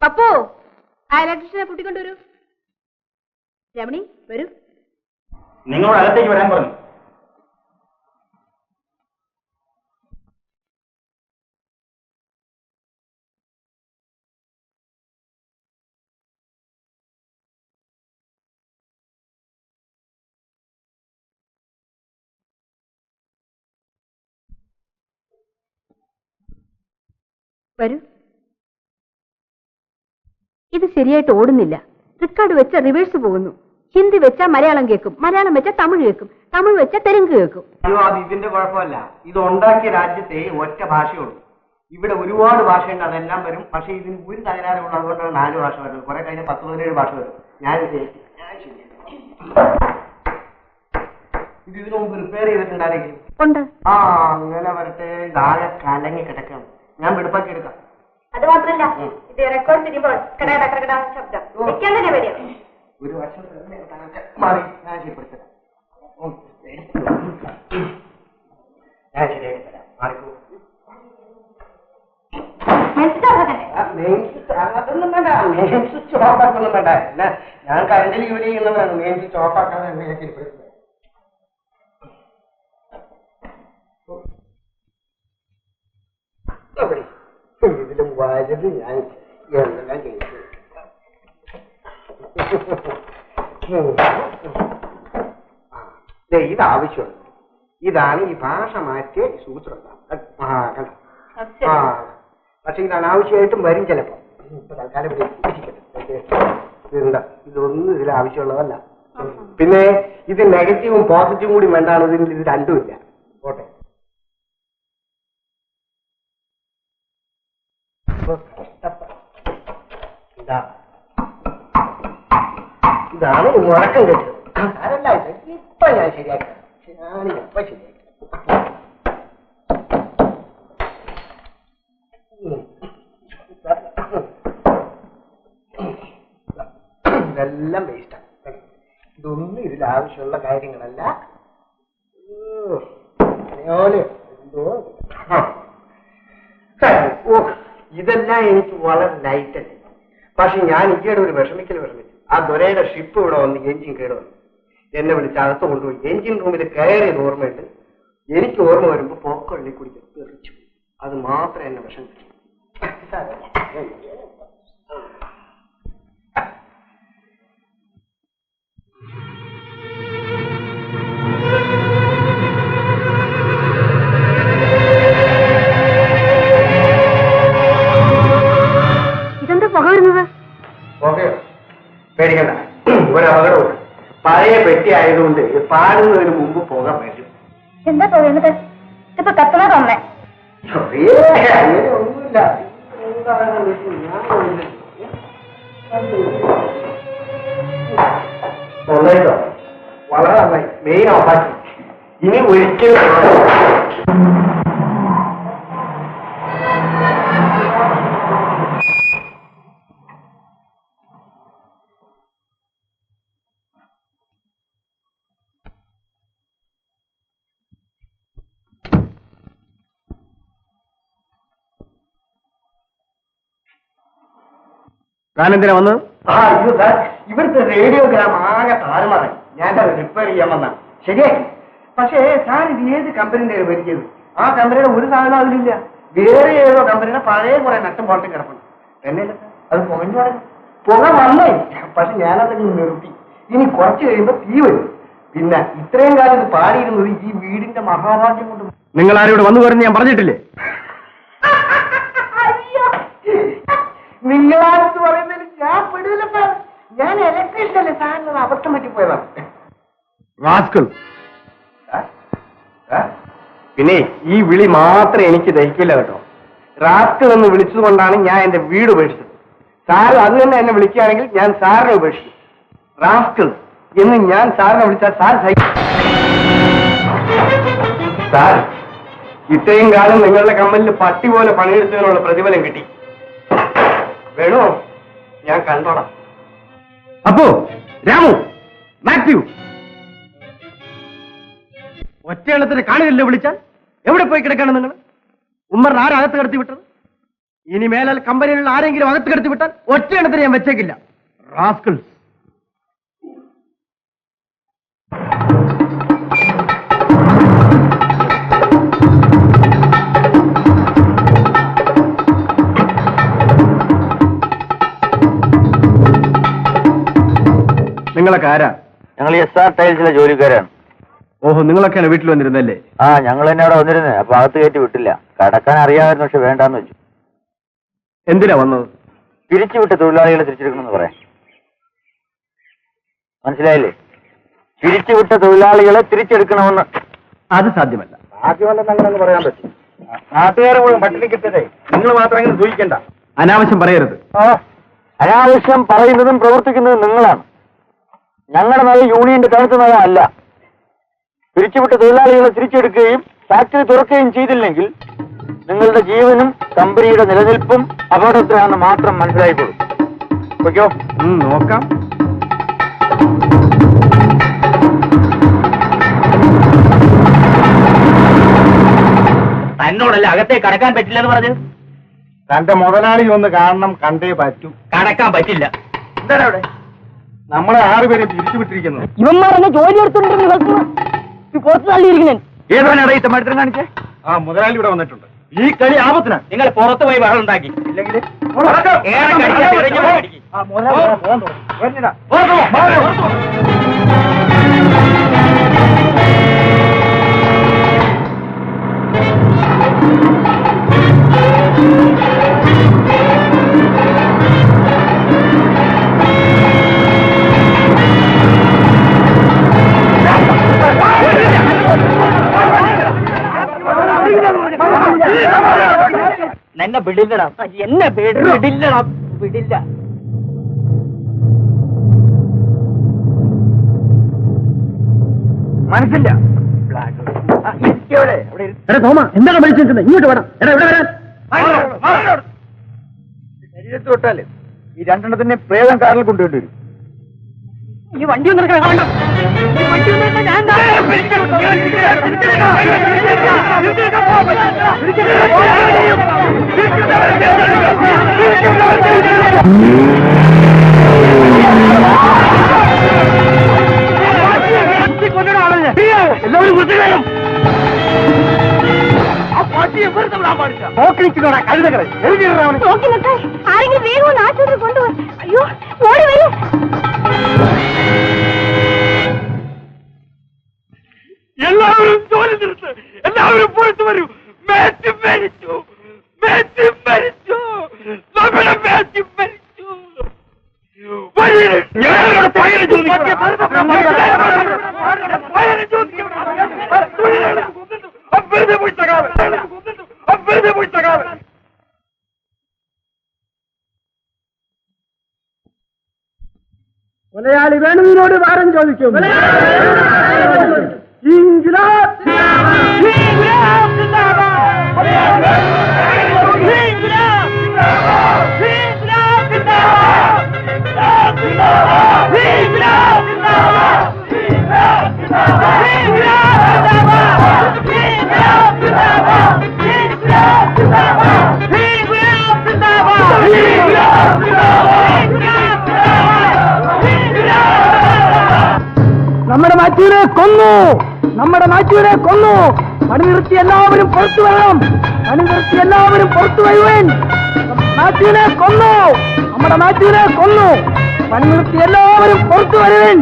പപ്പു, ആ ഇലക്ട്രീഷ്യനെ കൂട്ടിക്കൊണ്ടുവരൂ. രമണി വരൂ. നിങ്ങളോട് അകത്തേക്ക് വരാൻ പറഞ്ഞു. വരൂ. ഇത് ശരിയായിട്ട് ഓടുന്നില്ല. റെക്കോർഡ് വെച്ച റിവേഴ്സ് പോകുന്നു. ഹിന്ദി വെച്ചാൽ മലയാളം കേൾക്കും, മലയാളം വെച്ചാൽ തമിഴ് കേൾക്കും, തമിഴ് വെച്ചാൽ തെലുങ്ക് കേൾക്കും. അയ്യോ, അത് ഇതിന്റെ കുഴപ്പമല്ല. ഇത് ഉണ്ടാക്കിയ രാജ്യത്തെ ഒറ്റ ഭാഷയുള്ളൂ. ഇവിടെ ഒരുപാട് ഭാഷയുണ്ട്, അതെല്ലാം വരും. പക്ഷെ ഇതിന് ഒരു തകരാറുള്ളൂ. അതുകൊണ്ടാണ് 4 ഭാഷ വരുന്നത്. കുറെ കഴിഞ്ഞാൽ 10-17 ഭാഷ വരും. ഞാൻ ഇത് ഇതിനു മുമ്പ് റിപ്പയർ ചെയ്തിട്ടുണ്ടായിരിക്കും. ഉണ്ട്. ആ, അങ്ങനെ വരട്ടെ. ഇതാകെ കലങ്ങി കിടക്കണം. ഞാൻ വെടുപ്പാക്കി എടുക്കാം. അത് മാത്രല്ല, ഇത് റെക്കോർഡ് ചെയ്യുമ്പോൾ ശബ്ദം ഒരു വർഷം മാറി ഞാൻ ശരിപ്പെടുത്തരാം. ഞാൻ ശരിയാക്കി തരാം. മാറിക്കോ. അതൊന്നും വേണ്ട. മെയിൻ സ്വിച്ച് ഓഫാക്കൊന്നും വേണ്ട. ഞാൻ കറണ്ടിൽ ജോലി ചെയ്യുന്നതാണ്. മെയിൻ സ്വിച്ച് ഓഫാക്കാതെ ഞാൻ ശരിപ്പെടുത്തുന്നത്. ഇതിലും വലുത് ഞാൻ എന്തെല്ലാം ചെയ്തു. ഇത് ആവശ്യമുണ്ട്. ഇതാണ് ഈ ഭാഷ മാറ്റിയ സൂത്രം. കണ്ടോ? പക്ഷെ ഇത് അനാവശ്യമായിട്ടും വരും ചിലപ്പോ. ഇപ്പൊ തൽക്കാലം ഇതൊന്നും ഇതിൽ ആവശ്യമുള്ളതല്ല. പിന്നെ ഇത് നെഗറ്റീവും പോസിറ്റീവും കൂടി വേണ്ടാണ്. ഇതിൽ ഇത് രണ്ടുമില്ല. പോട്ടെ. ഇതാണ് മുഴക്കം കേട്ടത്. അതല്ല, ഇപ്പൊ ഞാൻ ശരിയാക്കാം. ഞാനിപ്പ ശരിയാക്കാം. ഇതെല്ലാം വേസ്റ്റാണ്. ഇതൊന്നും ഇതിൽ ആവശ്യമുള്ള കാര്യങ്ങളല്ല. എന്തോ ഇതെല്ലാം എനിക്ക് വളരെ ലൈറ്റല്ലേ. പക്ഷെ ഞാൻ ഈയിടെ ഒരു വിഷമിച്ചു. ആ ദൊരയുടെ ഷിപ്പ് ഇവിടെ വന്ന് എഞ്ചിൻ കേടുവന്നു. എന്നെ വിളിച്ച് അകത്ത് കൊണ്ടുപോയി. എഞ്ചിൻ റൂമിൽ കയറിയത് ഓർമ്മയുണ്ട്. എനിക്ക് ഓർമ്മ വരുമ്പോ പോക്കള്ളി കുടിച്ച് തെറിച്ചു. അത് മാത്രം എന്നെ വിഷമിച്ചു. ഇതെന്താ പുക വരുന്നത്? പുകയോ? പേടിക്കണ്ട, ഒരപകടമില്ല. പഴയ പെട്ടി ആയതുകൊണ്ട് പാടുന്നതിന് മുമ്പ് പുക വരും. എന്താ തോന്നുന്നത്? ഇപ്പൊ കത്തണ തോന്നേ. അങ്ങനെ ഒന്നുമില്ല. വളരെ നന്നായി. മെയിൻ ഓഫാക്കി. ഇനി ഒരിക്കലും താനെന്തിനാ വന്നത്? അയ്യോ സാർ, ഇവിടുത്തെ റേഡിയോഗ്രാം ആകെ താറുമാറായി. ഞാൻ അത് റിപ്പയർ ചെയ്യാൻ വന്നാണ്. ശരിയാക്കി. പക്ഷേ സാർ ഇത് ഏത് കമ്പനിയുടെ വരുത്തിയത്? ആ കമ്പനിയുടെ ഒരു സാധനം അതിലില്ല. വേറെ ഏതോ കമ്പനിയുടെ പഴയ കുറെ നട്ടും പോട്ടും കിടപ്പുണ്ട്. തന്നെയല്ല അത് പുകഞ്ഞു പറഞ്ഞു. പുക വന്നേ. പക്ഷെ ഞാനതൊക്കെ നിർത്തി. ഇനി കുറച്ച് കഴിയുമ്പോൾ തീ വരും. പിന്നെ ഇത്രയും കാലം ഇത് പാടിയിരുന്നത് ഈ വീടിന്റെ മഹാഭാഗ്യം കൊണ്ട്. നിങ്ങൾ ആരോട് വന്നു കയറുന്ന ഞാൻ പറഞ്ഞിട്ടില്ലേ? നിങ്ങളാരെന്ന് പറയുന്നതിൽ ഞാൻ പെടില്ല സാർ. ഞാൻ ഇലക്ട്രീഷ്യനല്ലേ. സാറിന് അബദ്ധം പറ്റിപ്പോയതാണ്. പിന്നെ ഈ വിളി മാത്രം എനിക്ക് ദഹിക്കില്ല കേട്ടോ. റാസ്കൽ എന്ന് വിളിച്ചതുകൊണ്ടാണ് ഞാൻ എന്റെ വീട് ഉപേക്ഷിച്ചത്. സാറ് അത് തന്നെ എന്നെ വിളിക്കുകയാണെങ്കിൽ ഞാൻ സാറിനെ ഉപേക്ഷിക്കും. റാസ്കൽ എന്ന് ഞാൻ സാറിനെ വിളിച്ചാൽ സാർ സഹിക്കും. സാർ, ഇത്രയും കാലം നിങ്ങളുടെ കമ്പനിയിൽ പട്ടി പോലെ പണിയെടുത്തതിനുള്ള പ്രതിഫലം കിട്ടി. വേണോ? ഞാൻ കണ്ടോളാം. അപ്പോ രാമു, മാത്യു, ഒറ്റയെണ്ണത്തിന് കാണില്ലല്ലോ വിളിച്ചാൽ. എവിടെ പോയി കിടക്കാണ് നിങ്ങൾ? ഉമ്മറിന് ആരകത്ത് കിടത്തി വിട്ടത്? ഇനി മേലാൽ കമ്പനിയിലുള്ള ആരെങ്കിലും അകത്ത് കടത്തി വിട്ടാൽ ഒറ്റയെണ്ണത്തിന് ഞാൻ വെച്ചേക്കില്ല. റാസ്കിൾസ്. നിങ്ങളൊക്കെ ആരാ? ഞങ്ങൾ SR ടൈൽസിലെ ജോലിക്കാരാണ്. ഓഹോ, നിങ്ങളൊക്കെയാണ് വീട്ടിൽ വന്നിരുന്നല്ലേ? ആ, ഞങ്ങൾ തന്നെ അവിടെ വന്നിരുന്നേ. അപ്പൊ അകത്ത് കയറ്റി വിട്ടില്ല. കടക്കാൻ അറിയാമായിരുന്നു, പക്ഷെ വേണ്ടാന്ന് വെച്ചു. എന്തിനാ വന്നത്? പിരിച്ചുവിട്ട തൊഴിലാളികളെ തിരിച്ചെടുക്കണമെന്ന് പറയാം. മനസ്സിലായില്ലേ? പിരിച്ചുവിട്ട തൊഴിലാളികളെ തിരിച്ചെടുക്കണമെന്ന്. അത് സാധ്യമല്ല. സാധ്യമല്ലെന്ന് അങ്ങനെ പറയാൻ പറ്റും. നാട്ടുകാരെ മുഴുവൻ പട്ടിണി കിട്ടതേ നിങ്ങൾ മാത്രം അങ്ങനെ സൂചിക്കണ്ട. അനാവശ്യം പറയരുത്. അനാവശ്യം പറയുന്നതും പ്രവർത്തിക്കുന്നതും നിങ്ങളാണ്. ഞങ്ങളുടെ നയ യൂണിയന്റെ തണുത്ത നയം അല്ല. പിരിച്ചുവിട്ട തൊഴിലാളികളെ തിരിച്ചെടുക്കുകയും ഫാക്ടറി തുറക്കുകയും ചെയ്തില്ലെങ്കിൽ നിങ്ങളുടെ ജീവനും കമ്പനിയുടെ നിലനിൽപ്പും അപകടത്തിലാണെന്ന് മാത്രം മനസ്സിലായിക്കോളൂ. ഓക്കെയോ? നോക്കാം. തന്നോടല്ല അകത്തേക്ക് കടക്കാൻ പറ്റില്ലെന്ന് പറഞ്ഞത്. തന്റെ മുതലാളി ഒന്ന് കാണണം, കണ്ടേ പറ്റൂ. കടക്കാൻ പറ്റില്ല. എന്താണ് അവിടെ? നമ്മളെ 6 പേരെ പിരിച്ചുവിട്ടിരിക്കുന്നു. ഇവന്മാരെന്നെ ജോലി എടുത്തോണ്ടിരുന്ന പുറത്ത് തള്ളിയിരിക്കുന്നേ. ഏതാണ് ഈ മത്സരം കാണിച്ചേ? ആ മുതലാളി ഇവിടെ വന്നിട്ടുണ്ട്. ഈ കളി ആപത്തിനാ. നിങ്ങൾ പുറത്ത് പോയി ബഹളം ഉണ്ടാക്കി. ഇല്ലെങ്കിൽ എന്നെ വിടില്ലടാ, എന്നെ വിടില്ലടാ, വിടില്ല. മനസ്സില്ല. തോമ, എന്താണ് വിളിച്ചിരിക്കുന്നത്? ഇങ്ങോട്ട് വേണം. ഇവിടെ വരാൻ. ശരീരത്ത് തൊട്ടാല് ഈ 2 എണ്ണത്തിനെ പ്രേതം കാറിൽ കൊണ്ടുവരും. ഈ വണ്ടി ഒന്നും എടുക്കാൻ വേണ്ട. ഈ വണ്ടി ഒന്നും എടുക്കാൻ ഞാൻ എല്ലാവരും വൃത്തികരം. ആ പാട്ടിയെ വെറുതെ വിടാൻ പാടില്ല. നോക്കിനിൽക്കുന്നോടാ കഴുതകളെ. ആരെങ്കിലും വേഗം ആശുപത്രി കൊണ്ടുപോയി. അയ്യോ, ഓടി വരൂ. എല്ലാവരും ജോലി നിർത്ത്. എല്ലാവരും പുറത്തു വരൂ. മാച്ച് മരിച്ചു. മാച്ച് മരിച്ചു. നമ്മുടെ മാച്ച് മരിച്ചു. ഞങ്ങളുടെ പയറ് ചോദിക്കണം. അമ്പരുതെ പോയി തകാവൻ. അമ്പരുതെ പോയി തകാവൻ. മലയാളി വേണുവിനോട് വാരം ചോദിക്കും. നമ്മുടെ മാത്യുവിനെ കൊന്നു. നമ്മുടെ മാത്യുവിനെ കൊന്നു. പണി നിർത്തി എല്ലാവരും പുറത്തു വരണം. പണി നിർത്തി എല്ലാവരും പുറത്തു വരുവേൻ. മാത്യുവിനെ കൊന്നു. നമ്മുടെ മാത്യുവിനെ കൊന്നു. പണി നിർത്തി എല്ലാവരും പുറത്തു വരുവേൻ.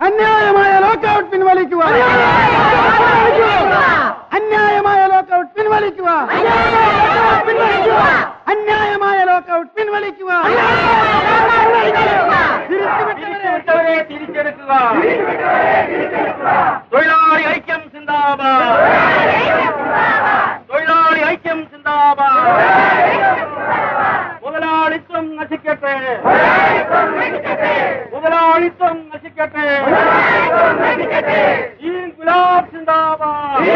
അന്യായമായ ലോക്കൌട്ട് പിൻവലിക്കുക. അന്യായമായ ലോക്കൌട്ട് പിൻവലിക്കുക. അന്യായമായ ലോക്കൌട്ട് പിൻവലിക്കുക. തിരിച്ചെടുക്കുക. തിരിച്ചെടുക്കുക. തൊഴിലാളി ഐക്യം സിന്ദാബാദ്. തൊഴിലാളി ഐക്യം സിന്ദാബാദ്. മുതലാളിത്തം നശിക്കട്ടെ. മുതലാളിത്തം നശിക്കട്ടെ. ഇൻക്വിലാബ് സിന്ദാബാദ്.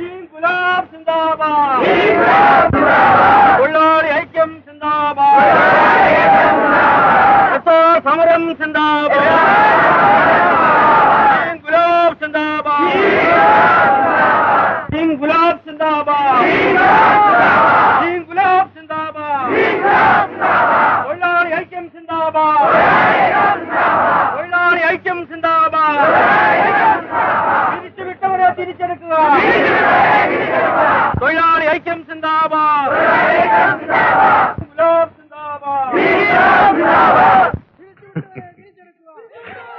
ഇൻക്വിലാബ് സിന്ദാബാദ്. തൊഴിലാളി ഐക്യം സിന്ദാബാദ്. സമരം സിന്ദാബാദ്. ഇൻക്വിലാബ് സിന്ദാബാദ്. ഇൻക്വിലാബ് സിന്ദാബാദ്. ഇൻക്വിലാബ് സിന്ദാബാദ്. തൊഴിലാളി ഐക്യം സിന്ദാബാദ്. തൊഴിലാളി ഐക്യം സിന്ദാബാദ്. തിരിച്ചുവിട്ടവരെ തിരിച്ചെടുക്കുക. തൊഴിലാളി ഐക്യം സിന്ദാബാദ്. ഇൻക്വിലാബ് സിന്ദാബാദ്.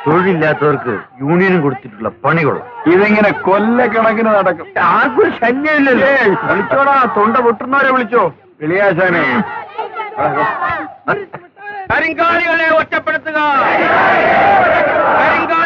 തൊഴിലില്ലാത്തവർക്ക് യൂണിയനും കൊടുത്തിട്ടുള്ള പണികൾ ഇതെങ്ങനെ കൊല്ലക്കണക്കിന് നടക്കും. ആർക്കും ശല്യമില്ലല്ലേ. വിളിച്ചോടാ, തൊണ്ട പൊട്ടുന്നവരെ വിളിച്ചോ. വെളിയാശാനെ കരിങ്കാലികളെ ഒറ്റപ്പെടുത്തുക. കരിങ്കാലി